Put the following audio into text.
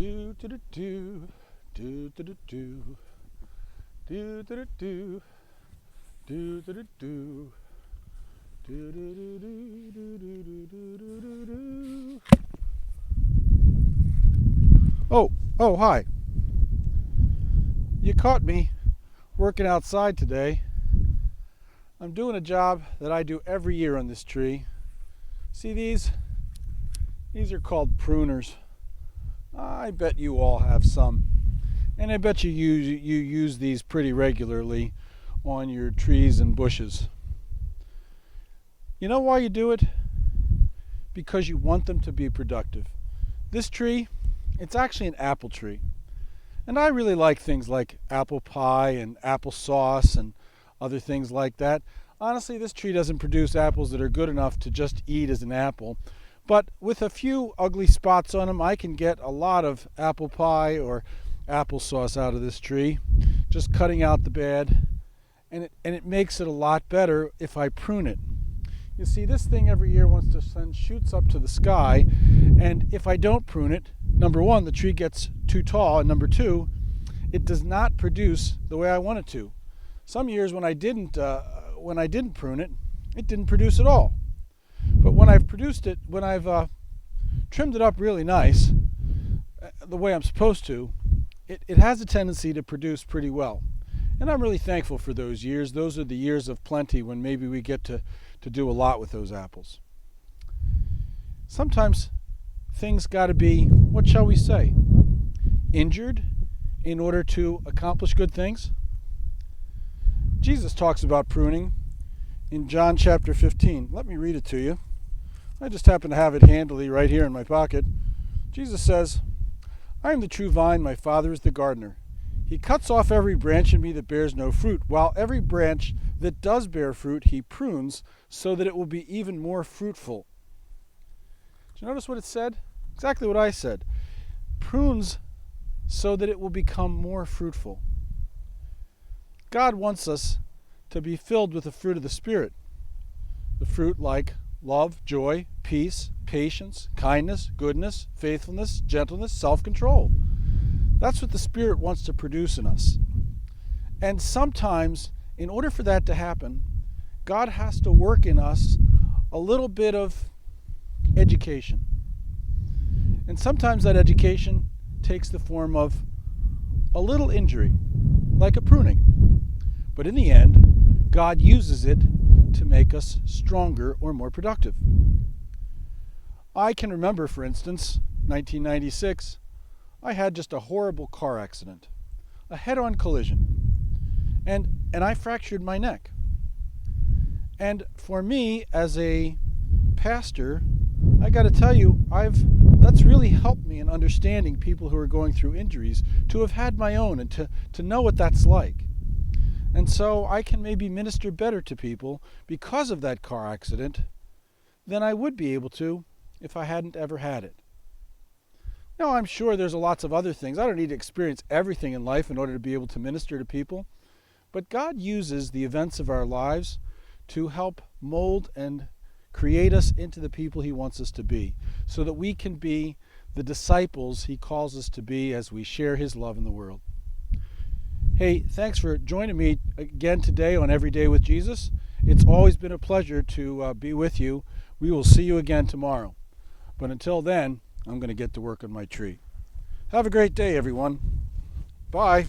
Do do do do do do do do do do do do do do do do. Oh, hi. You caught me working outside today. I'm doing a job that I do every year on this tree. See these? These are called pruners. I bet you all have some. And I bet you use these pretty regularly on your trees and bushes. You know why you do it? Because you want them to be productive. This tree, it's actually an apple tree. And I really like things like apple pie and applesauce and other things like that. Honestly, this tree doesn't produce apples that are good enough to just eat as an apple. But with a few ugly spots on them, I can get a lot of apple pie or applesauce out of this tree, just cutting out the bad. And it makes it a lot better if I prune it. You see, this thing every year wants to send shoots up to the sky, and if I don't prune it, number one, the tree gets too tall, and number two, it does not produce the way I want it to. Some years when I didn't prune it, it didn't produce at all. But when I've produced it, when I've trimmed it up really nice, the way I'm supposed to, it has a tendency to produce pretty well. And I'm really thankful for those years. Those are the years of plenty when maybe we get to do a lot with those apples. Sometimes things got to be, what shall we say, injured in order to accomplish good things. Jesus talks about pruning in John chapter 15. Let me read it to you. I just happen to have it handily right here in my pocket. Jesus says, "I am the true vine, my Father is the gardener. He cuts off every branch in me that bears no fruit, while every branch that does bear fruit he prunes so that it will be even more fruitful." Did you notice what it said? Exactly what I said. Prunes so that it will become more fruitful. God wants us to be filled with the fruit of the Spirit. The fruit like love, joy, peace, patience, kindness, goodness, faithfulness, gentleness, self-control. That's what the Spirit wants to produce in us. And sometimes, in order for that to happen, God has to work in us a little bit of education. And sometimes that education takes the form of a little injury, like a pruning. But in the end, God uses it to make us stronger or more productive. I can remember, for instance, 1996, I had just a horrible car accident, a head-on collision, and I fractured my neck. And for me, as a pastor, I got to tell you, that's really helped me in understanding people who are going through injuries, to have had my own and to know what that's like. And so I can maybe minister better to people because of that car accident than I would be able to if I hadn't ever had it. Now, I'm sure there's lots of other things. I don't need to experience everything in life in order to be able to minister to people. But God uses the events of our lives to help mold and create us into the people He wants us to be, so that we can be the disciples He calls us to be as we share His love in the world. Hey, thanks for joining me again today on Every Day with Jesus. It's always been a pleasure to be with you. We will see you again tomorrow. But until then, I'm going to get to work on my tree. Have a great day, everyone. Bye.